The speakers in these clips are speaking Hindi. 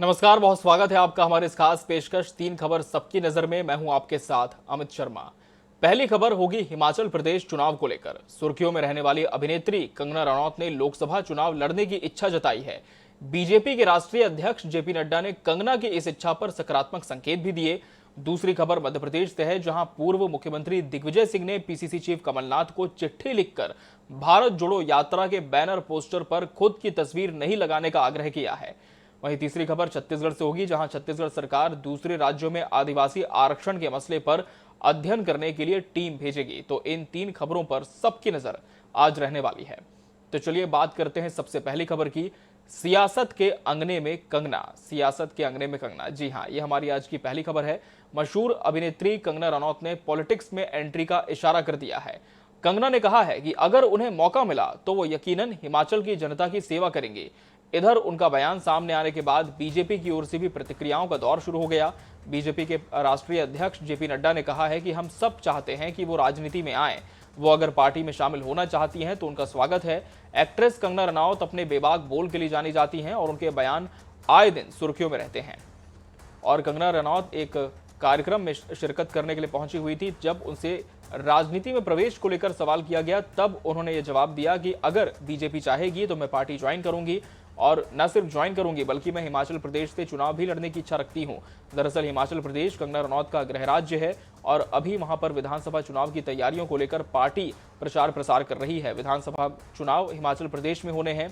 नमस्कार, बहुत स्वागत है आपका हमारे इस खास पेशकश तीन खबर सबकी नजर में। मैं हूं आपके साथ अमित शर्मा। पहली खबर होगी हिमाचल प्रदेश चुनाव को लेकर। सुर्खियों में रहने वाली अभिनेत्री कंगना रनौत ने लोकसभा चुनाव लड़ने की इच्छा जताई है। बीजेपी के राष्ट्रीय अध्यक्ष जेपी नड्डा ने कंगना की इस इच्छा पर सकारात्मक संकेत भी दिए। दूसरी खबर मध्य प्रदेश से है, जहां पूर्व मुख्यमंत्री दिग्विजय सिंह ने पीसीसी चीफ कमलनाथ को चिट्ठी लिखकर भारत जोड़ो यात्रा के बैनर पोस्टर पर खुद की तस्वीर नहीं लगाने का आग्रह किया है। वहीं तीसरी खबर छत्तीसगढ़ से होगी, जहां छत्तीसगढ़ सरकार दूसरे राज्यों में आदिवासी आरक्षण के मसले पर अध्ययन करने के लिए टीम भेजेगी। तो इन तीन खबरों पर सबकी नजर आज रहने वाली है। तो चलिए बात करते हैं सबसे पहली खबर की, सियासत के अंगने में कंगना। सियासत के अंगने में कंगना, जी हां, ये हमारी आज की पहली खबर है। मशहूर अभिनेत्री कंगना रनौत ने पॉलिटिक्स में एंट्री का इशारा कर दिया है। कंगना ने कहा है कि अगर उन्हें मौका मिला तो वो यकीनन हिमाचल की जनता की सेवा करेंगे। इधर उनका बयान सामने आने के बाद बीजेपी की ओर से भी प्रतिक्रियाओं का दौर शुरू हो गया। बीजेपी के राष्ट्रीय अध्यक्ष जेपी नड्डा ने कहा है कि हम सब चाहते हैं कि वो राजनीति में आए। वो अगर पार्टी में शामिल होना चाहती हैं तो उनका स्वागत है। एक्ट्रेस कंगना रनौत अपने बेबाक बोल के लिए जानी जाती हैं और उनके बयान आए दिन सुर्खियों में रहते हैं। और कंगना रनौत एक कार्यक्रम में शिरकत करने के लिए पहुंची हुई थी। जब उनसे राजनीति में प्रवेश को लेकर सवाल किया गया, तब उन्होंने ये जवाब दिया कि अगर बीजेपी चाहेगी तो मैं पार्टी ज्वाइन करूंगी, और न सिर्फ ज्वाइन करूंगी बल्कि मैं हिमाचल प्रदेश से चुनाव भी लड़ने की इच्छा रखती हूं। दरअसल हिमाचल प्रदेश कंगना रनौत का गृह राज्य है और अभी वहां पर विधानसभा चुनाव की तैयारियों को लेकर पार्टी प्रचार प्रसार कर रही है। विधानसभा चुनाव हिमाचल प्रदेश में होने हैं।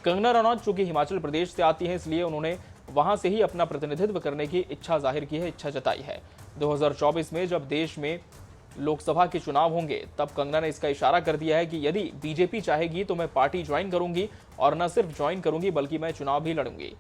कंगना रनौत चूंकि हिमाचल प्रदेश से आती है, इसलिए उन्होंने वहां से ही अपना प्रतिनिधित्व करने की इच्छा जाहिर की है, इच्छा जताई है। 2024 में जब देश में लोकसभा के चुनाव होंगे, तब कंगना ने इसका इशारा कर दिया है कि यदि बीजेपी चाहेगी तो मैं पार्टी ज्वाइन करूंगी, और न सिर्फ ज्वाइन करूंगी बल्कि मैं चुनाव भी लड़ूंगी।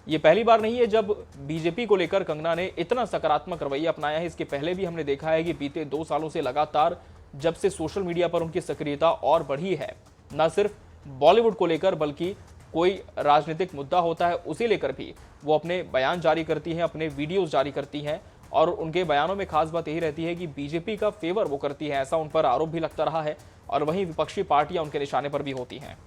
ये पहली बार नहीं है जब बीजेपी को लेकर कंगना ने इतना सकारात्मक रवैया अपनाया है। इसके पहले भी हमने देखा है कि बीते 2 सालों से लगातार जब से सोशल मीडिया पर उनकी सक्रियता और बढ़ी है, न सिर्फ बॉलीवुड को लेकर बल्कि कोई राजनीतिक मुद्दा होता है उसे लेकर भी वो अपने बयान जारी करती हैं, अपने वीडियोस जारी करती हैं। और उनके बयानों में खास बात यही रहती है कि बीजेपी का फेवर वो करती है, ऐसा उन पर आरोप भी लगता रहा है। और वहीं विपक्षी पार्टियां उनके निशाने पर भी होती हैं।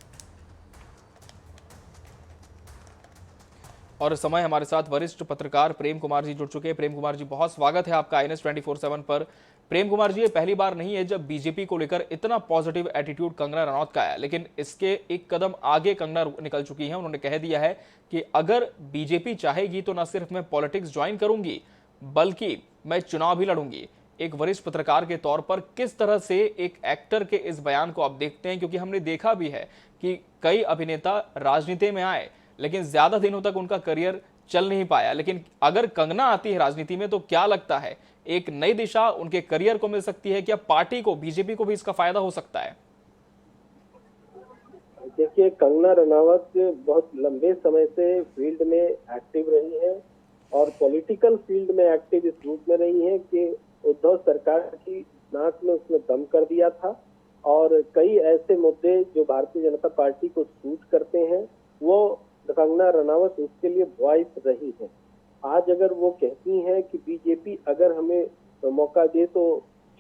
और इस समय हमारे साथ वरिष्ठ पत्रकार प्रेम कुमार जी जुड़ चुके हैं। प्रेम कुमार जी, बहुत स्वागत है आपका INS 24/7 पर। प्रेम कुमार जी, ये पहली बार नहीं है जब बीजेपी को लेकर इतना पॉजिटिव एटीट्यूड कंगना रनौत का है, लेकिन इसके एक कदम आगे कंगना निकल चुकी हैं। उन्होंने कह दिया है कि अगर बीजेपी चाहेगी तो न सिर्फ मैं पॉलिटिक्स ज्वाइन करूंगी बल्कि मैं चुनाव भी लड़ूंगी। एक वरिष्ठ पत्रकार के तौर पर किस तरह से एक एक्टर के इस बयान को आप देखते हैं, क्योंकि हमने देखा भी है कि कई अभिनेता राजनीति में आए लेकिन ज्यादा दिनों तक उनका करियर चल नहीं पाया, लेकिन अगर कंगना आती है राजनीति में तो क्या लगता है एक नई दिशा उनके करियर को मिल सकती है? क्या पार्टी को, बीजेपी को भी इसका फायदा हो सकता है? देखिए, कंगना रनावत बहुत लंबे समय से फील्ड में एक्टिव रही है और पॉलिटिकल फील्ड में एक्टिव इस रूप में रही है कि उद्धव सरकार की नाक में उसने दम कर दिया था और कई ऐसे मुद्दे जो भारतीय जनता पार्टी को सूट करते हैं वो कंगना रनावत उसके लिए वॉइस रही है। आज अगर वो कहती हैं कि बीजेपी अगर हमें मौका दे तो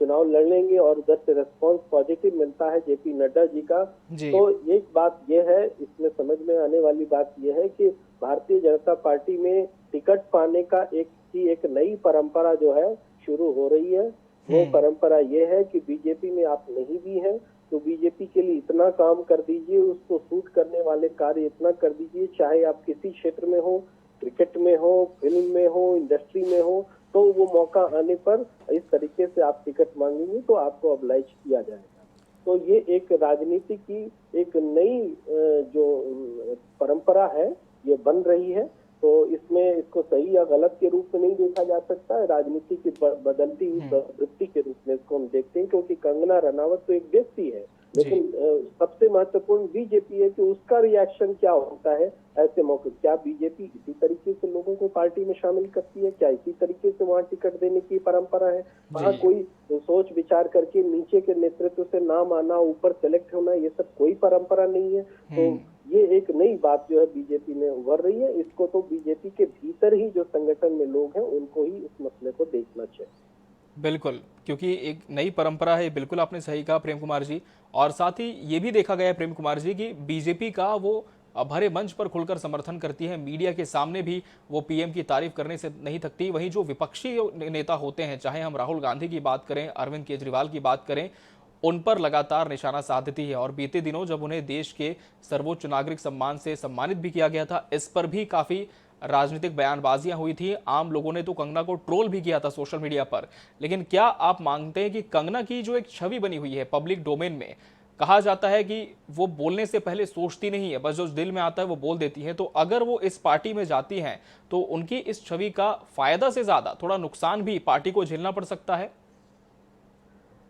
चुनाव लड़ लेंगे और उधर से रेस्पॉन्स पॉजिटिव मिलता है जेपी नड्डा जी का, तो एक बात यह है, इसमें समझ में आने वाली बात यह है कि भारतीय जनता पार्टी में टिकट पाने का एक नई परंपरा जो है शुरू हो रही है। वो परंपरा ये है कि बीजेपी में आप नहीं भी हैं तो बीजेपी के लिए इतना काम कर दीजिए, उसको सूट करने वाले कार्य इतना कर दीजिए, चाहे आप किसी क्षेत्र में हो, क्रिकेट में हो, फिल्म में हो, इंडस्ट्री में हो, तो वो मौका आने पर इस तरीके से आप टिकट मांगेंगे तो आपको ऑब्लाइज किया जाएगा। तो ये एक राजनीति की एक नई जो परंपरा है ये बन रही है। तो इसमें इसको सही या गलत के रूप में नहीं देखा जा सकता है, राजनीति की बदलती हुई प्रवृत्ति के रूप में इसको हम देखते हैं, क्योंकि कंगना रनावत तो एक व्यक्ति है, लेकिन सबसे महत्वपूर्ण बीजेपी है कि उसका रिएक्शन क्या होता है ऐसे मौके। क्या बीजेपी इसी तरीके से लोगों को पार्टी में शामिल करती है? क्या इसी तरीके से वहाँ टिकट देने की परंपरा है? वहाँ कोई सोच विचार करके नीचे के नेतृत्व से नाम आना, ऊपर सेलेक्ट होना, ये सब कोई परंपरा नहीं है। तो ये एक नई बात जो है बीजेपी में उभर रही है। इसको तो बीजेपी के भीतर ही जो संगठन में लोग हैं उनको ही इस मसले को देखना चाहिए। बिल्कुल, क्योंकि एक नई परंपरा है, बिल्कुल आपने सही कहा प्रेम कुमार जी। और साथ ही ये भी देखा गया है प्रेम कुमार जी कि बीजेपी का वो भरे मंच पर खुलकर समर्थन करती है। मीडिया के सामने भी वो पीएम की तारीफ करने से नहीं थकती। वहीं जो विपक्षी नेता होते हैं, चाहे हम राहुल गांधी की बात करें, अरविंद केजरीवाल की बात करें, उन पर लगातार निशाना साधती है। और बीते दिनों जब उन्हें देश के सर्वोच्च नागरिक सम्मान से सम्मानित भी किया गया था, इस पर भी काफी राजनीतिक बयानबाजियां हुई थी। आम लोगों ने तो कंगना को ट्रोल भी किया था सोशल मीडिया पर। लेकिन क्या आप मानते हैं कि कंगना की जो एक छवि बनी हुई है पब्लिक डोमेन में, कहा जाता है कि वो बोलने से पहले सोचती नहीं है, बस जो दिल में आता है वो बोल देती है, तो अगर वो इस पार्टी में जाती हैं तो उनकी इस छवि का फायदा से ज्यादा थोड़ा नुकसान भी पार्टी को झेलना पड़ सकता है?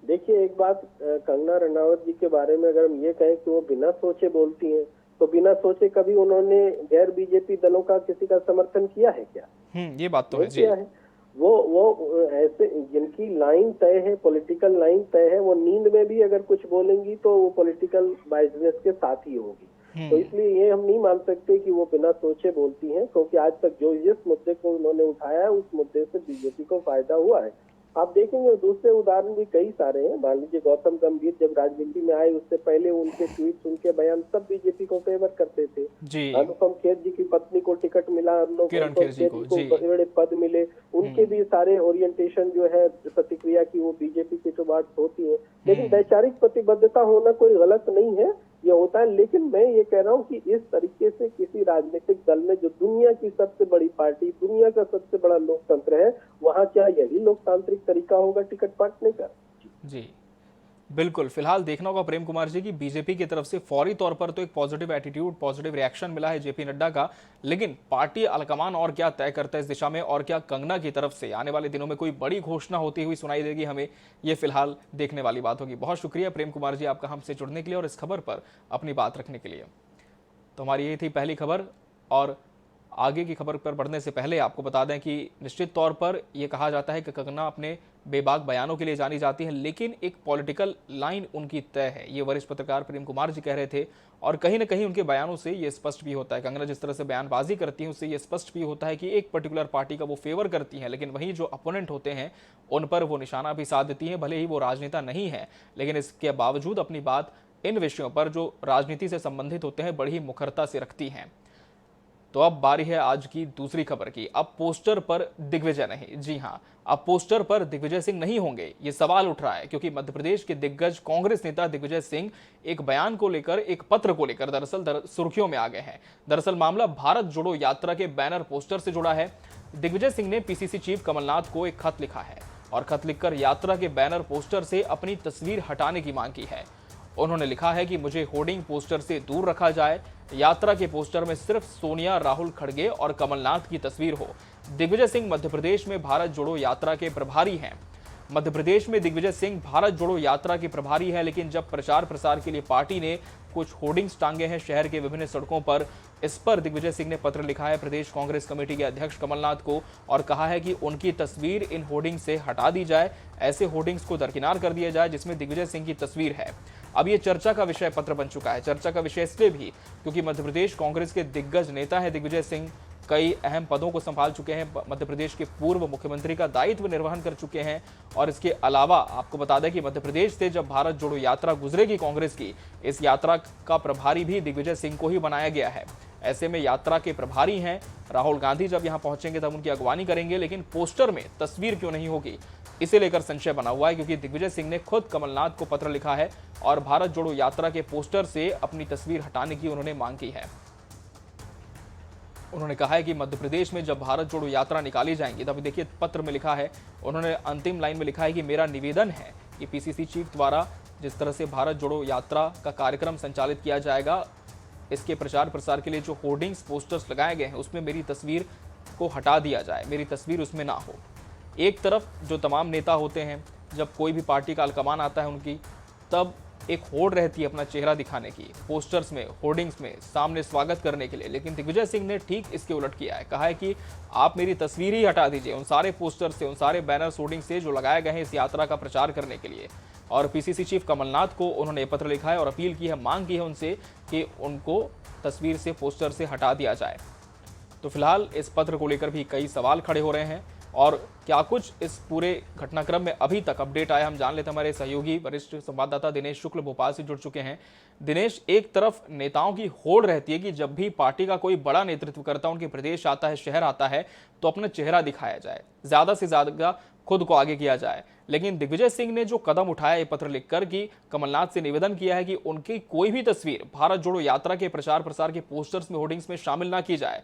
देखिए, एक बात कंगना रनावत जी के बारे में अगर हम ये कहें कि वो बिना सोचे बोलती हैं, तो बिना सोचे कभी उन्होंने गैर बीजेपी दलों का किसी का समर्थन किया है क्या? ये बात तो है जी। किया है। वो ऐसे जिनकी लाइन तय है, पॉलिटिकल लाइन तय है, वो नींद में भी अगर कुछ बोलेंगी तो वो पॉलिटिकल बाइजनेस के साथ ही होगी। तो इसलिए ये हम नहीं मान सकते कि वो बिना सोचे बोलती हैं, क्योंकि आज तक जो जिस मुद्दे को उन्होंने उठाया है उस मुद्दे से बीजेपी को फायदा हुआ है। आप देखेंगे दूसरे उदाहरण भी कई सारे हैं। मान लीजिए गौतम गंभीर जब राजनीति में आए, उससे पहले उनके ट्वीट, उनके बयान सब बीजेपी को फेवर करते थे जी। अनुपम खेर जी की पत्नी को टिकट मिला, अनुपम खेर जी को बड़े बड़े पद मिले, उनके भी सारे ओरिएंटेशन जो है प्रतिक्रिया की वो बीजेपी की तो बात होती है। लेकिन वैचारिक प्रतिबद्धता होना कोई गलत नहीं है, ये होता है। लेकिन मैं ये कह रहा हूँ कि इस तरीके से किसी राजनीतिक दल में, जो दुनिया की सबसे बड़ी पार्टी, दुनिया का सबसे बड़ा लोकतंत्र है, वहाँ क्या यही लोकतांत्रिक तरीका होगा टिकट बांटने का? जी बिल्कुल। फिलहाल देखना होगा प्रेम कुमार जी की बीजेपी की तरफ से फौरी तौर पर तो एक पॉजिटिव एटीट्यूड, पॉजिटिव रिएक्शन मिला है जेपी नड्डा का, लेकिन पार्टी आलाकमान और क्या तय करता है इस दिशा में, और क्या कंगना की तरफ से आने वाले दिनों में कोई बड़ी घोषणा होती हुई सुनाई देगी हमें, ये फिलहाल देखने वाली बात होगी। बहुत शुक्रिया प्रेम कुमार जी आपका हमसे जुड़ने के लिए और इस खबर पर अपनी बात रखने के लिए। तो हमारी यही थी पहली खबर, और आगे की खबर पर बढ़ने से पहले आपको बता दें कि निश्चित तौर पर यह कहा जाता है कि कंगना अपने बेबाक बयानों के लिए जानी जाती है, लेकिन एक पॉलिटिकल लाइन उनकी तय है, ये वरिष्ठ पत्रकार प्रेम कुमार जी कह रहे थे। और कहीं ना कहीं उनके बयानों से ये स्पष्ट भी होता है, कंगना जिस तरह से बयानबाजी करती है उससे ये स्पष्ट भी होता है कि एक पर्टिकुलर पार्टी का वो फेवर करती हैं, लेकिन वहीं जो अपोनेंट होते हैं उन पर वो निशाना भी साध देती हैं। भले ही वो राजनेता नहीं है, लेकिन इसके बावजूद अपनी बात इन विषयों पर जो राजनीति से संबंधित होते हैं बड़ी ही मुखरता से रखती हैं। तो अब बारी है आज की दूसरी खबर की। अब पोस्टर पर दिग्विजय नहीं, जी हां, अब पोस्टर पर दिग्विजय सिंह नहीं होंगे, ये सवाल उठ रहा है, क्योंकि मध्य प्रदेश के दिग्गज कांग्रेस नेता दिग्विजय सिंह एक बयान को लेकर, एक पत्र को लेकर दरअसल सुर्खियों में आ गए हैं। दरअसल मामला भारत जोड़ो यात्रा के बैनर पोस्टर से जुड़ा है। दिग्विजय सिंह ने पीसीसी चीफ कमलनाथ को एक खत लिखा है और खत लिखकर यात्रा के बैनर पोस्टर से अपनी तस्वीर हटाने की मांग की है। उन्होंने लिखा है कि मुझे होर्डिंग पोस्टर से दूर रखा जाए, यात्रा के पोस्टर में सिर्फ सोनिया, राहुल खड़गे और कमलनाथ की तस्वीर हो। दिग्विजय सिंह मध्य प्रदेश में भारत जोड़ो यात्रा के प्रभारी हैं। मध्य प्रदेश में दिग्विजय सिंह भारत जोड़ो यात्रा के प्रभारी है, लेकिन जब प्रचार प्रसार के लिए पार्टी ने कुछ होर्डिंग्स टांगे हैं शहर के विभिन्न सड़कों पर, इस पर दिग्विजय सिंह ने पत्र लिखा है प्रदेश कांग्रेस कमेटी के अध्यक्ष कमलनाथ को और कहा है कि उनकी तस्वीर इन होर्डिंग से हटा दी जाए, ऐसे होर्डिंग्स को दरकिनार कर दिया जाए जिसमें दिग्विजय सिंह की तस्वीर है। अब ये चर्चा का विषय पत्र बन चुका है। चर्चा का विषय इसलिए भी क्योंकि मध्य प्रदेश कांग्रेस के दिग्गज नेता है दिग्विजय सिंह, कई अहम पदों को संभाल चुके हैं, मध्य प्रदेश के पूर्व मुख्यमंत्री का दायित्व निर्वहन कर चुके हैं। और इसके अलावा आपको बता दें कि मध्य प्रदेश से जब भारत जोड़ो यात्रा गुजरेगी कांग्रेस की, इस यात्रा का प्रभारी भी दिग्विजय सिंह को ही बनाया गया है। ऐसे में यात्रा के प्रभारी हैं राहुल गांधी, जब यहां पहुंचेंगे तब उनकी अगवानी करेंगे, लेकिन पोस्टर में तस्वीर क्यों नहीं होगी, इसे लेकर संशय बना हुआ है, क्योंकि दिग्विजय सिंह ने खुद कमलनाथ को पत्र लिखा है और भारत जोड़ो यात्रा के पोस्टर से अपनी तस्वीर हटाने की उन्होंने मांग की है। उन्होंने कहा है कि मध्य प्रदेश में जब भारत जोड़ो यात्रा निकाली जाएंगी, तब देखिए पत्र में लिखा है, उन्होंने अंतिम लाइन में लिखा है कि मेरा निवेदन है कि पीसीसी चीफ द्वारा जिस तरह से भारत जोड़ो यात्रा का कार्यक्रम संचालित किया जाएगा, इसके प्रचार प्रसार के लिए जो होर्डिंग्स पोस्टर्स लगाए गए हैं उसमें मेरी तस्वीर को हटा दिया जाए, मेरी तस्वीर उसमें ना हो। एक तरफ जो तमाम नेता होते हैं, जब कोई भी पार्टी का अलकमान आता है उनकी, तब एक होड़ रहती है अपना चेहरा दिखाने की, पोस्टर्स में, होर्डिंग्स में सामने स्वागत करने के लिए, लेकिन दिग्विजय सिंह ने ठीक इसके उलट किया है। कहा है कि आप मेरी तस्वीर ही हटा दीजिए उन सारे पोस्टर से, उन सारे बैनर होर्डिंग से जो लगाए गए हैं इस यात्रा का प्रचार करने के लिए। और पीसीसी चीफ कमलनाथ को उन्होंने पत्र लिखा है और अपील की है, मांग की है उनसे कि उनको तस्वीर से, पोस्टर से हटा दिया जाए। तो फिलहाल इस पत्र को लेकर भी कई सवाल खड़े हो रहे हैं। और क्या कुछ इस पूरे घटनाक्रम में अभी तक अपडेट आया, हम जान लेते हैं। हमारे सहयोगी वरिष्ठ संवाददाता दिनेश शुक्ल भोपाल से जुड़ चुके हैं। दिनेश, एक तरफ नेताओं की होड़ रहती है कि जब भी पार्टी का कोई बड़ा नेतृत्वकर्ता उनके प्रदेश आता है, शहर आता है, तो अपना चेहरा दिखाया जाए, ज्यादा से ज्यादा खुद को आगे किया जाए। लेकिन दिग्विजय सिंह ने जो कदम उठाया ये पत्र लिखकर कि कमलनाथ से निवेदन किया है कि उनकी कोई भी तस्वीर भारत जोड़ो यात्रा के प्रचार प्रसार के पोस्टर्स में, होर्डिंग्स में शामिल ना की जाए।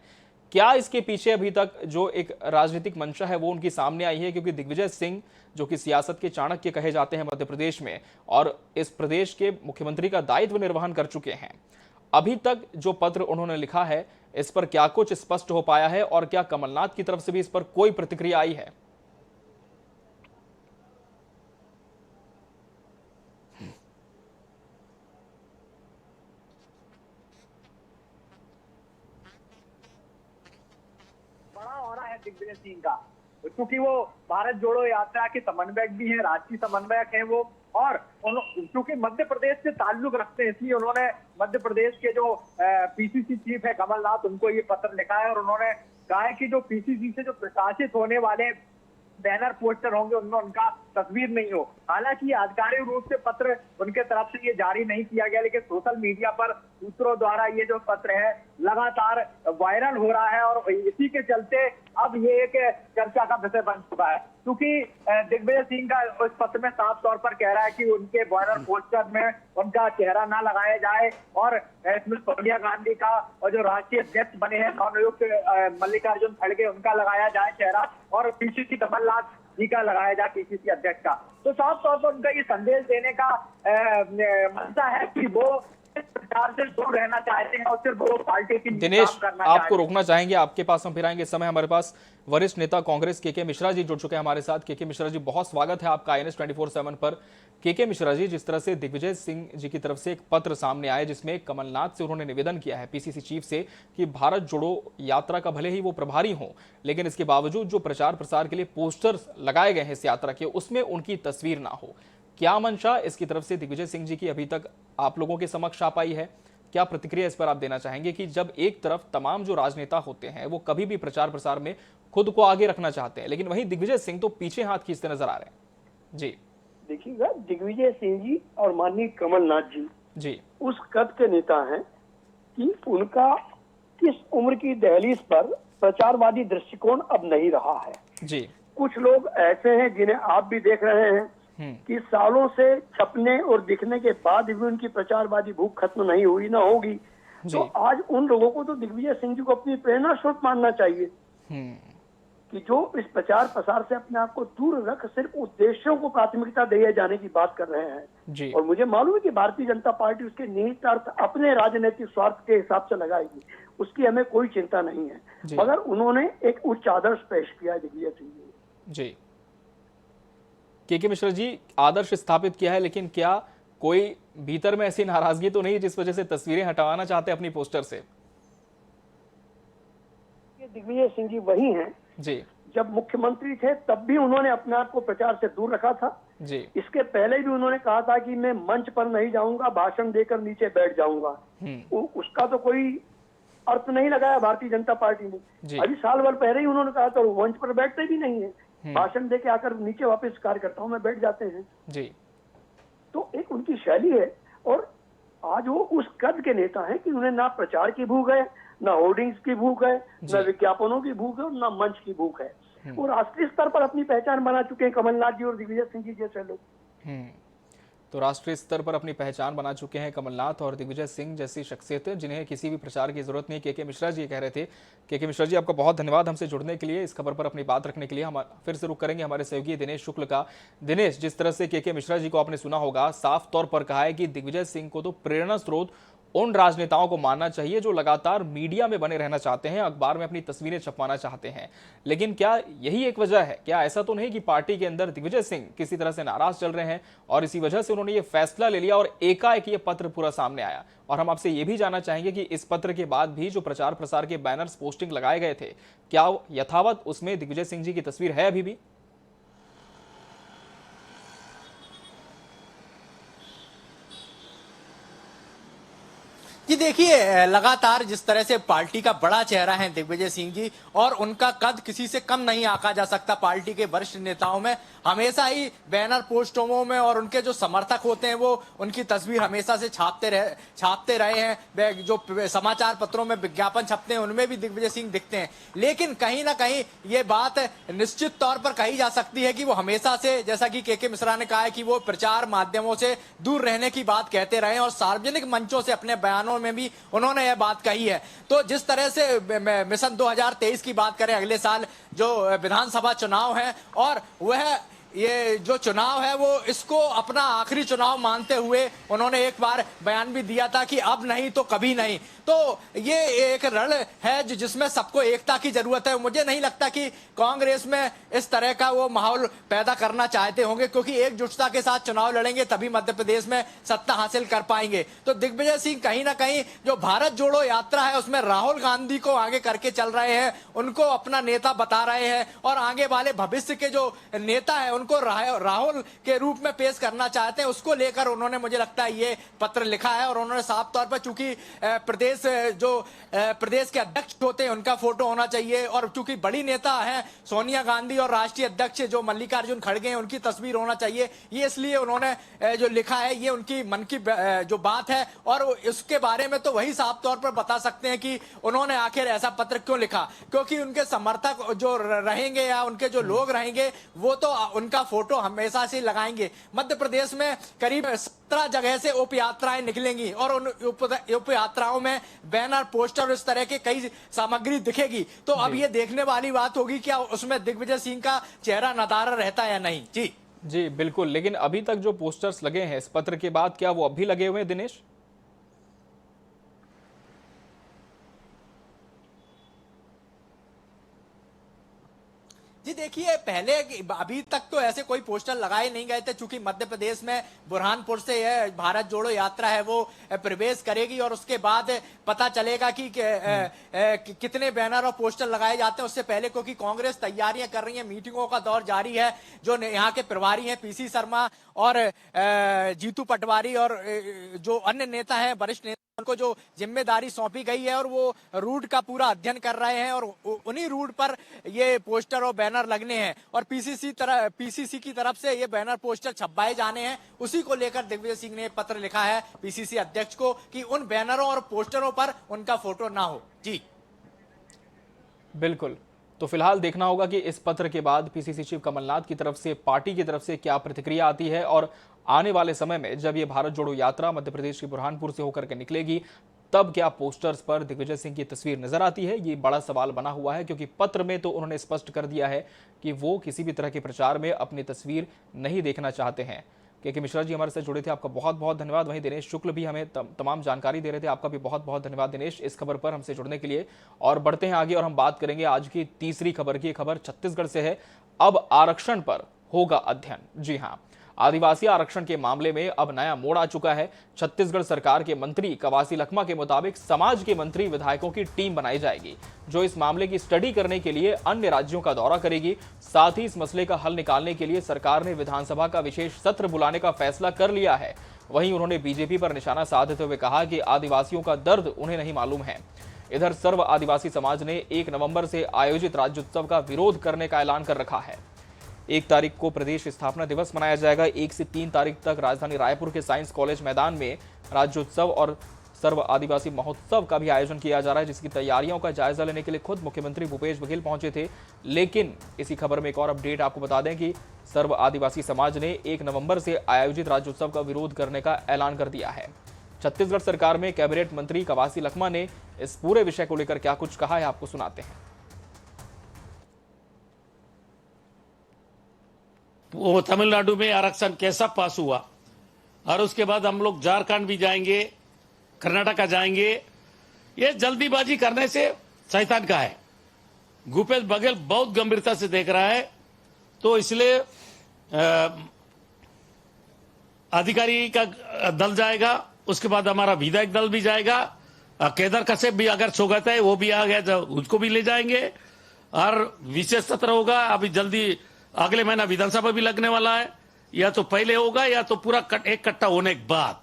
क्या इसके पीछे अभी तक जो एक राजनीतिक मंशा है वो उनकी सामने आई है? क्योंकि दिग्विजय सिंह जो कि सियासत के चाणक्य कहे जाते हैं मध्य प्रदेश में, और इस प्रदेश के मुख्यमंत्री का दायित्व निर्वहन कर चुके हैं, अभी तक जो पत्र उन्होंने लिखा है इस पर क्या कुछ स्पष्ट हो पाया है, और क्या कमलनाथ की तरफ से भी इस पर कोई प्रतिक्रिया आई है? बड़ा हो रहा है दिग्विजय सिंह का, क्योंकि वो भारत जोड़ो यात्रा के समन्वयक भी हैं, राष्ट्रीय समन्वयक हैं वो, और क्योंकि मध्य प्रदेश से ताल्लुक रखते हैं, इसलिए उन्होंने मध्य प्रदेश के जो पीसीसी चीफ है कमलनाथ, उनको ये पत्र लिखा है। और उन्होंने कहा है कि जो पीसीसी से जो प्रकाशित होने वाले बैनर पोस्टर होंगे उनमें उनका तस्वीर नहीं हो। हालांकि आधिकारिक रूप से पत्र उनके तरफ से ये जारी नहीं किया गया, लेकिन सोशल मीडिया पर सूत्रों द्वारा ये जो पत्र है लगातार वायरल हो रहा है, और इसी के चलते अब ये एक चर्चा का विषय बन चुका है। क्योंकि दिग्विजय सिंह का उस पत्र में साफ तौर पर कह रहा है कि उनके बैनर पोस्टर में उनका चेहरा ना लगाया जाए, और इसमें सोनिया गांधी का और जो राष्ट्रीय अध्यक्ष बने हैं नवनियुक्त मल्लिकार्जुन खड़गे, उनका लगाया जाए चेहरा, और पीसीसी कमलनाथ जी का लगाया जाए पीसीसी अध्यक्ष का। तो साफ तौर पर उनका ये संदेश देने का मंशा है कि वो इस प्रचार से दूर रहना चाहते हैं और सिर्फ वो पार्टी की दिनेश, काम करना आपको रोकना चाहेंगे, आपके पास हम फिर आएंगे। इस समय हमारे पास वरिष्ठ नेता कांग्रेस के मिश्रा जी जुड़ चुके हैं हमारे साथ। के मिश्रा जी, बहुत स्वागत है आपका INS 24/7 पर। के मिश्रा जी, जिस तरह से दिग्विजय सिंह जी की तरफ से एक पत्र सामने आया जिसमें कमलनाथ से उन्होंने निवेदन किया है पीसीसी चीफ से कि भारत जोड़ो यात्रा का भले ही वो प्रभारी हो, लेकिन इसके बावजूद जो प्रचार प्रसार के लिए पोस्टर्स लगाए गए हैं इस यात्रा के, उसमें उनकी तस्वीर ना हो। क्या मंशा इसकी तरफ से दिग्विजय सिंह जी की अभी तक आप लोगों के समक्ष आ पाई है? क्या प्रतिक्रिया इस पर आप देना चाहेंगे कि जब एक तरफ तमाम जो राजनेता होते हैं वो कभी भी प्रचार प्रसार में खुद को आगे रखना चाहते हैं, लेकिन वहीं दिग्विजय सिंह तो पीछे हाथ खींचते नजर आ रहे हैं? जी देखिएगा, दिग्विजय सिंह जी और माननीय कमलनाथ जी उस कद के नेता हैं कि उनका इस उम्र की दहलीज पर प्रचारवादी दृष्टिकोण अब नहीं रहा है। जी कुछ लोग ऐसे हैं जिन्हें आप भी देख रहे हैं कि सालों से छपने और दिखने के बाद भी उनकी प्रचारवादी भूख खत्म नहीं हुई, ना होगी। तो आज उन लोगों को तो दिग्विजय सिंह जी को अपनी प्रेरणा स्रोत मानना चाहिए कि जो इस प्रचार प्रसार से अपने आप को दूर रख सिर्फ उद्देश्यों को प्राथमिकता दिए जाने की बात कर रहे हैं। और मुझे मालूम है कि भारतीय जनता पार्टी उसके निहित अर्थ अपने राजनीतिक स्वार्थ के हिसाब से लगाएगी, उसकी हमें कोई चिंता नहीं है, मगर उन्होंने एक उच्च आदर्श पेश किया दिग्विजय सिंह जी। के मिश्रा जी, आदर्श स्थापित किया है, लेकिन क्या कोई भीतर में ऐसी नाराजगी तो नहीं जिस वजह से तस्वीरें हटवाना चाहते हैं अपनी पोस्टर से? दिग्विजय सिंह जी वही हैं जी, जब मुख्यमंत्री थे तब भी उन्होंने अपने आप को प्रचार से दूर रखा था जी। इसके पहले भी उन्होंने कहा था कि मैं मंच पर नहीं जाऊंगा, भाषण देकर नीचे बैठ जाऊंगा। उसका तो कोई अर्थ नहीं लगाया भारतीय जनता पार्टी ने। अभी साल भर पहले ही उन्होंने कहा था वो मंच पर बैठते भी नहीं है, भाषण देके आकर नीचे वापस कार्यकर्ताओं में बैठ जाते हैं जी। तो एक उनकी शैली है, और आज वो उस कद के नेता हैं कि उन्हें ना प्रचार की भूख है, ना होर्डिंग्स की भूख है, ना विज्ञापनों की भूख है, और ना मंच की भूख है। वो राष्ट्रीय स्तर पर अपनी पहचान बना चुके हैं कमलनाथ जी और दिग्विजय सिंह जी जैसे लोग। तो राष्ट्रीय स्तर पर अपनी पहचान बना चुके हैं कमलनाथ और दिग्विजय सिंह जैसी शख्सियतें, जिन्हें किसी भी प्रचार की जरूरत नहीं। के मिश्रा जी कह रहे थे। के मिश्रा जी, आपका बहुत धन्यवाद हमसे जुड़ने के लिए, इस खबर पर अपनी बात रखने के लिए। हम फिर से रुक करेंगे हमारे सहयोगी दिनेश शुक्ल का। दिनेश, जिस तरह से के मिश्रा जी को आपने सुना होगा, साफ तौर पर कहा है कि दिग्विजय सिंह को तो प्रेरणा स्रोत उन राजनेताओं को मानना चाहिए जो लगातार मीडिया में बने रहना चाहते हैं, अखबार में अपनी तस्वीरें छपवाना चाहते हैं। लेकिन क्या यही एक वजह है? क्या ऐसा तो नहीं कि पार्टी के अंदर दिग्विजय सिंह किसी तरह से नाराज चल रहे हैं और इसी वजह से उन्होंने ये फैसला ले लिया और एकाएक ये पत्र पूरा सामने आया? और हम आपसे ये भी जानना चाहेंगे कि इस पत्र के बाद भी जो प्रचार प्रसार के बैनर्स पोस्टिंग लगाए गए थे, क्या यथावत उसमें दिग्विजय सिंह जी की तस्वीर है अभी भी? जी देखिए, लगातार जिस तरह से पार्टी का बड़ा चेहरा है दिग्विजय सिंह जी, और उनका कद किसी से कम नहीं आंका जा सकता पार्टी के वरिष्ठ नेताओं में। हमेशा ही बैनर पोस्टरों में और उनके जो समर्थक होते हैं वो उनकी तस्वीर हमेशा से छापते रहे हैं। जो समाचार पत्रों में विज्ञापन छपते हैं उनमें भी दिग्विजय सिंह दिखते हैं। लेकिन कहीं ना कहीं ये बात निश्चित तौर पर कही जा सकती है कि वो हमेशा से, जैसा कि के मिश्रा ने कहा है, कि वो प्रचार माध्यमों से दूर रहने की बात कहते रहे और सार्वजनिक मंचों से अपने बयानों में भी उन्होंने यह बात कही है। तो जिस तरह से मिशन 2023 की बात करें, अगले साल जो विधानसभा चुनाव है, और वह ये जो चुनाव है वो इसको अपना आखिरी चुनाव मानते हुए उन्होंने एक बार बयान भी दिया था कि अब नहीं तो कभी नहीं। तो ये एक रण है जिसमें सबको एकता की जरूरत है। मुझे नहीं लगता कि कांग्रेस में इस तरह का वो माहौल पैदा करना चाहते होंगे, क्योंकि एकजुटता के साथ चुनाव लड़ेंगे तभी मध्य प्रदेश में सत्ता हासिल कर पाएंगे। तो दिग्विजय सिंह कहीं ना कहीं जो भारत जोड़ो यात्रा है उसमें राहुल गांधी को आगे करके चल रहे हैं, उनको अपना नेता बता रहे हैं, और आगे वाले भविष्य के जो नेता है उनको राहुल के रूप में पेश करना चाहते हैं। उसको लेकर उन्होंने, मुझे लगता है, ये पत्र लिखा है। और उन्होंने साफ तौर पर, चूंकि प्रदेश के अध्यक्ष होते हैं उनका फोटो होना चाहिए, और चूंकि बड़ी नेता है सोनिया गांधी और राष्ट्रीय अध्यक्ष जो मल्लिकार्जुन खड़गे हैं उनकी तस्वीर होना चाहिए। ये इसलिए उन्होंने जो लिखा है ये उनकी मन की जो बात है, और इसके बारे में तो वही साफ तौर पर बता सकते हैं कि उन्होंने आखिर ऐसा पत्र क्यों लिखा। क्योंकि उनके समर्थक जो रहेंगे या उनके जो लोग रहेंगे वो तो उनका फोटो हमेशा से लगाएंगे। मध्य प्रदेश में करीब 17 जगह से उप यात्राएं निकलेंगी, और उन उप यात्राओं में बैनर, पोस्टर, इस तरह के कई सामग्री दिखेगी। तो अब ये देखने वाली बात होगी क्या उसमें दिग्विजय सिंह का चेहरा नदारा रहता है या नहीं। जी बिल्कुल। लेकिन अभी तक जो पोस्टर्स लगे हैं इस पत्र के बाद, क्या वो अब भी लगे हुए हैं दिनेश? जी देखिए, पहले अभी तक तो ऐसे कोई पोस्टर लगाए नहीं गए थे, चूंकि मध्य प्रदेश में बुरहानपुर से यह भारत जोड़ो यात्रा है वो प्रवेश करेगी, और उसके बाद पता चलेगा कि कितने बैनर और पोस्टर लगाए जाते हैं। उससे पहले, क्योंकि कांग्रेस तैयारियां कर रही है, मीटिंगों का दौर जारी है। जो यहाँ के प्रभारी हैं पीसी शर्मा और जीतू पटवारी और जो अन्य नेता हैं, वरिष्ठ नेता, उनको जो जिम्मेदारी सौंपी गई है, और वो रूट का पूरा अध्ययन कर रहे हैं, और उन्हीं रूट पर ये पोस्टर और बैनर लगने हैं, और पीसीसी की तरफ से ये बैनर पोस्टर छपवाए जाने हैं। उसी को लेकर दिग्विजय सिंह ने पत्र लिखा है पीसीसी अध्यक्ष को कि उन बैनरों और पोस्टरों पर उनका फोटो ना हो। जी बिल्कुल। तो फिलहाल देखना होगा कि इस पत्र के बाद पीसीसी चीफ कमलनाथ की तरफ से, पार्टी की तरफ से क्या प्रतिक्रिया आती है, और आने वाले समय में जब ये भारत जोड़ो यात्रा मध्य प्रदेश के बुरहानपुर से होकर के निकलेगी, तब क्या पोस्टर्स पर दिग्विजय सिंह की तस्वीर नजर आती है। ये बड़ा सवाल बना हुआ है, क्योंकि पत्र में तो उन्होंने स्पष्ट कर दिया है कि वो किसी भी तरह के प्रचार में अपनी तस्वीर नहीं देखना चाहते हैं। के मिश्रा जी हमारे साथ जुड़े थे, आपका बहुत बहुत धन्यवाद। वहीं दिनेश शुक्ल भी हमें तमाम जानकारी दे रहे थे, आपका भी बहुत बहुत धन्यवाद दिनेश इस खबर पर हमसे जुड़ने के लिए। और बढ़ते हैं आगे और हम बात करेंगे आज की तीसरी खबर की। खबर छत्तीसगढ़ से है। अब आरक्षण पर होगा अध्ययन। जी हाँ, आदिवासी आरक्षण के मामले में अब नया मोड़ आ चुका है। छत्तीसगढ़ सरकार के मंत्री कवासी लखमा के मुताबिक समाज के मंत्री विधायकों की टीम बनाई जाएगी, जो इस मामले की स्टडी करने के लिए अन्य राज्यों का दौरा करेगी। साथ ही इस मसले का हल निकालने के लिए सरकार ने विधानसभा का विशेष सत्र बुलाने का फैसला कर लिया है। वहीं उन्होंने बीजेपी पर निशाना साधते हुए कहा कि आदिवासियों का दर्द उन्हें नहीं मालूम है। इधर सर्व आदिवासी समाज ने 1 नवंबर से आयोजित राज्योत्सव का विरोध करने का ऐलान कर रखा है। 1 तारीख को प्रदेश स्थापना दिवस मनाया जाएगा। 1 से 3 तारीख तक राजधानी रायपुर के साइंस कॉलेज मैदान में राज्योत्सव और सर्व आदिवासी महोत्सव का भी आयोजन किया जा रहा है, जिसकी तैयारियों का जायजा लेने के लिए खुद मुख्यमंत्री भूपेश बघेल पहुंचे थे। लेकिन इसी खबर में एक और अपडेट आपको बता दें कि सर्व आदिवासी समाज ने 1 नवंबर से आयोजित राज्योत्सव का विरोध करने का ऐलान कर दिया है। छत्तीसगढ़ सरकार में कैबिनेट मंत्री कवासी लखमा ने इस पूरे विषय को लेकर क्या कुछ कहा है, आपको सुनाते हैं। वो तमिलनाडु में आरक्षण कैसा पास हुआ, और उसके बाद हम लोग झारखंड भी जाएंगे, कर्नाटका जाएंगे। ये जल्दीबाजी करने से शैतान का है। भूपेश बघेल बहुत गंभीरता से देख रहा है, तो इसलिए अधिकारी का दल जाएगा, उसके बाद हमारा विधायक दल भी जाएगा। केदार कश्यप भी अगर सोगत है वो भी आ गया तो उसको भी ले जाएंगे, और विशेष सत्र होगा। अभी जल्दी अगले महीना विधानसभा भी लगने वाला है, या तो पहले होगा या तो पूरा एक कट्टा होने के बाद।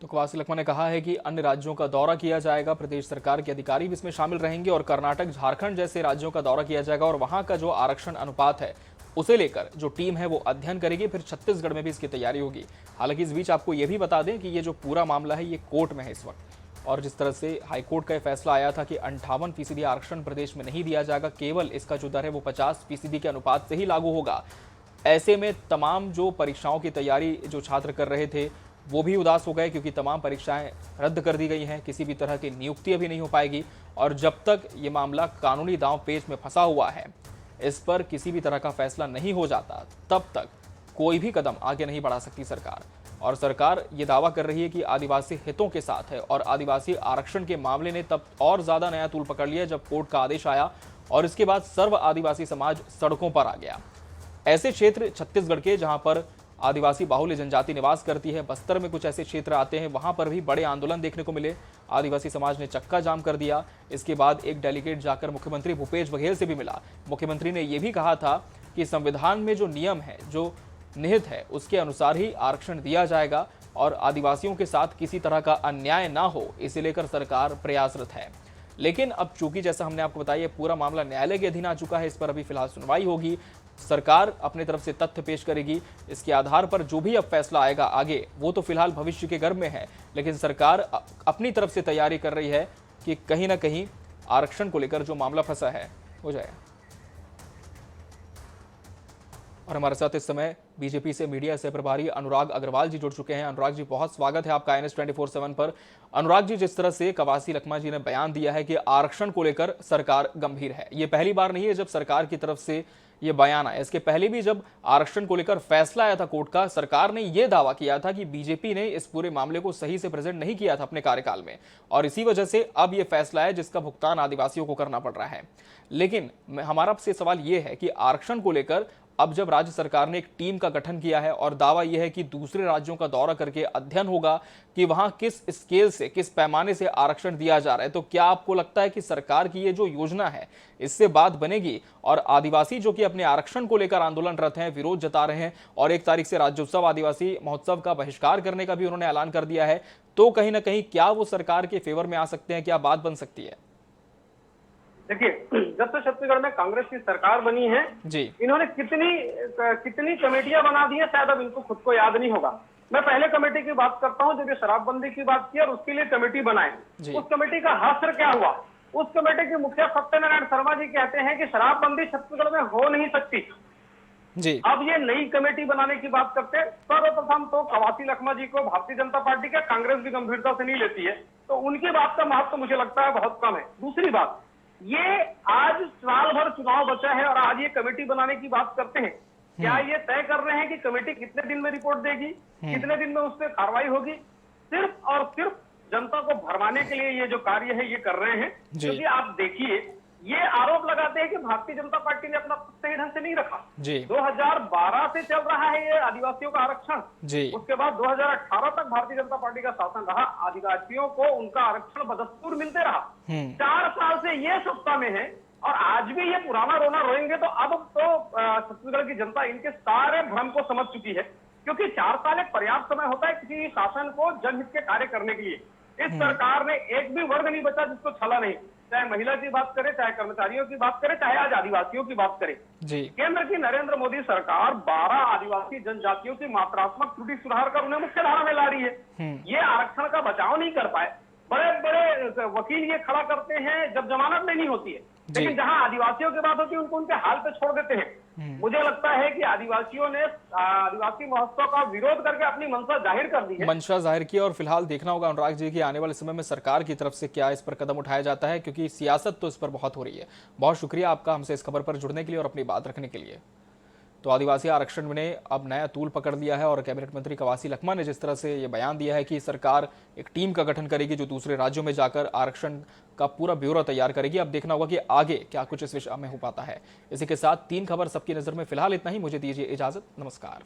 तो कवासी लखमा ने कहा है कि अन्य राज्यों का दौरा किया जाएगा, प्रदेश सरकार के अधिकारी भी इसमें शामिल रहेंगे और कर्नाटक, झारखंड जैसे राज्यों का दौरा किया जाएगा और वहां का जो आरक्षण अनुपात है उसे लेकर जो टीम है वो अध्ययन करेगी। फिर छत्तीसगढ़ में भी इसकी तैयारी होगी। हालांकि इस बीच आपको ये भी बता दें कि ये जो पूरा मामला है ये कोर्ट में है इस वक्त, और जिस तरह से हाईकोर्ट का फैसला आया था कि 58% आरक्षण प्रदेश में नहीं दिया जाएगा, केवल इसका जो दर है वो 50% के अनुपात से ही लागू होगा। ऐसे में तमाम जो परीक्षाओं की तैयारी जो छात्र कर रहे थे वो भी उदास हो गए, क्योंकि तमाम परीक्षाएं रद्द कर दी गई हैं, किसी भी तरह की नियुक्ति अभी नहीं हो पाएगी। और जब तक ये मामला कानूनी दांव पेच में फंसा हुआ है, इस पर किसी भी तरह का फैसला नहीं हो जाता, तब तक कोई भी कदम आगे नहीं बढ़ा सकती सरकार। और सरकार ये दावा कर रही है कि आदिवासी हितों के साथ है, और आदिवासी आरक्षण के मामले ने तब और ज्यादा नया तूल पकड़ लिया जब कोर्ट का आदेश आया और इसके बाद सर्व आदिवासी समाज सड़कों पर आ गया। ऐसे क्षेत्र छत्तीसगढ़ के जहां पर आदिवासी बाहुल्य जनजाति निवास करती है, बस्तर में कुछ ऐसे क्षेत्र आते हैं, वहां पर भी बड़े आंदोलन देखने को मिले। आदिवासी समाज ने चक्का जाम कर दिया। इसके बाद एक डेलीगेट जाकर मुख्यमंत्री भूपेश बघेल से भी मिला। मुख्यमंत्री ने यह भी कहा था कि संविधान में जो नियम है, जो निहित है, उसके अनुसार ही आरक्षण दिया जाएगा और आदिवासियों के साथ किसी तरह का अन्याय ना हो, इसे लेकर सरकार प्रयासरत है। लेकिन अब चूंकि जैसा हमने आपको बताया ये पूरा मामला न्यायालय के अधीन आ चुका है, इस पर अभी फिलहाल सुनवाई होगी। सरकार अपनी तरफ से तथ्य पेश करेगी, इसके आधार पर जो भी अब फैसला आएगा आगे, वो तो फिलहाल भविष्य के गर्भ में है, लेकिन सरकार अपनी तरफ से तैयारी कर रही है कि कहीं ना कहीं आरक्षण को लेकर जो मामला फंसा है हो जाए। और हमारे साथ इस समय बीजेपी से मीडिया से प्रभारी अनुराग अग्रवाल जी जुड़ चुके हैं। अनुराग जी, बहुत स्वागत है आपका INS 24/7 पर। अनुराग जी, जिस तरह से कवासी लखमा जी ने बयान दिया है कि आरक्षण को लेकर सरकार गंभीर है, ये पहली बार नहीं है जब सरकार की तरफ से ये बयान आया। इसके पहले भी जब आरक्षण को लेकर फैसला आया था कोर्ट का, सरकार ने यह दावा किया था कि बीजेपी ने इस पूरे मामले को सही से प्रेजेंट नहीं किया था अपने कार्यकाल में, और इसी वजह से अब यह फैसला है जिसका भुगतान आदिवासियों को करना पड़ रहा है। लेकिन हमारा आपसे सवाल यह है कि आरक्षण को लेकर अब जब राज्य सरकार ने एक टीम का गठन किया है और दावा यह है कि दूसरे राज्यों का दौरा करके अध्ययन होगा कि वहां किस स्केल से, किस पैमाने से आरक्षण दिया जा रहा है, तो क्या आपको लगता है कि सरकार की ये जो योजना है इससे बात बनेगी और आदिवासी जो कि अपने आरक्षण को लेकर आंदोलनरत हैं, विरोध जता रहे हैं और 1 तारीख से राज्योत्सव आदिवासी महोत्सव का बहिष्कार करने का भी उन्होंने ऐलान कर दिया है, तो कहीं ना कहीं क्या वो सरकार के फेवर में आ सकते हैं? क्या बात बन सकती है? देखिए, जब से छत्तीसगढ़ में कांग्रेस की सरकार बनी है जी, इन्होंने कितनी कमेटियां बना दी है, शायद अब इनको खुद को याद नहीं होगा। मैं पहले कमेटी की बात करता हूं जब ये शराबबंदी की बात की और उसके लिए कमेटी बनाई। उस कमेटी का हश्र क्या हुआ? उस कमेटी के मुखिया सत्यनारायण शर्मा जी कहते हैं कि शराबबंदी छत्तीसगढ़ में हो नहीं सकती जी। अब ये नई कमेटी बनाने की बात करते हैं। सर्वप्रथम तो कवासी लखमा जी को भारतीय जनता पार्टी का कांग्रेस भी गंभीरता से नहीं लेती है, तो उनकी बात का महत्व मुझे लगता है बहुत कम है। दूसरी बात, ये आज साल भर चुनाव बचा है और आज ये कमेटी बनाने की बात करते हैं। क्या ये तय कर रहे हैं कि कमेटी कितने दिन में रिपोर्ट देगी, कितने दिन में उस पर कार्रवाई होगी? सिर्फ और सिर्फ जनता को भरमाने के लिए ये जो कार्य है ये कर रहे हैं। क्योंकि आप देखिए, ये आरोप लगाते हैं कि भारतीय जनता पार्टी ने अपना सही ढंग से नहीं रखा। 2012 से चल रहा है ये आदिवासियों का आरक्षण जी। उसके बाद 2018 तक भारतीय जनता पार्टी का शासन रहा, आदिवासियों को उनका आरक्षण बदस्तूर मिलते रहा। 4 साल से ये सत्ता में है और आज भी ये पुराना रोना रोएंगे। तो अब तो छत्तीसगढ़ की जनता इनके सारे भ्रम को समझ चुकी है, क्योंकि 4 साल एक पर्याप्त समय होता है किसी शासन को जनहित के कार्य करने के लिए। इस सरकार ने एक भी वर्ग नहीं बचा जिसको छला नहीं, चाहे महिला की बात करें, चाहे कर्मचारियों की बात करें, चाहे आज आदिवासियों की बात करें जी। केंद्र की नरेंद्र मोदी सरकार 12 आदिवासी जनजातियों की मात्रात्मक त्रुटि सुधार कर उन्हें मुख्य धारा में ला रही है। ये आरक्षण का बचाव नहीं कर पाए। बड़े बड़े वकील ये खड़ा करते हैं जब जमानत लेनी होती है, लेकिन जहां आदिवासियों की बात होती है उनको उनके हाल पे छोड़ देते हैं। मुझे लगता है कि आदिवासियों ने आदिवासी महोत्सव का विरोध करके अपनी मंशा जाहिर कर दी है, मंशा जाहिर की। और फिलहाल देखना होगा अनुराग जी कि आने वाले समय में सरकार की तरफ से क्या इस पर कदम उठाया जाता है, क्योंकि सियासत तो इस पर बहुत हो रही है। बहुत शुक्रिया आपका हमसे इस खबर पर जुड़ने के लिए और अपनी बात रखने के लिए। तो आदिवासी आरक्षण ने अब नया तूल पकड़ लिया है और कैबिनेट मंत्री कवासी लखमा ने जिस तरह से ये बयान दिया है कि सरकार एक टीम का गठन करेगी जो दूसरे राज्यों में जाकर आरक्षण का पूरा ब्यौरा तैयार करेगी। अब देखना होगा कि आगे क्या कुछ इस विषय में हो पाता है। इसी के साथ 3 खबर सबकी नजर में फिलहाल इतना ही। मुझे दीजिए इजाजत, नमस्कार।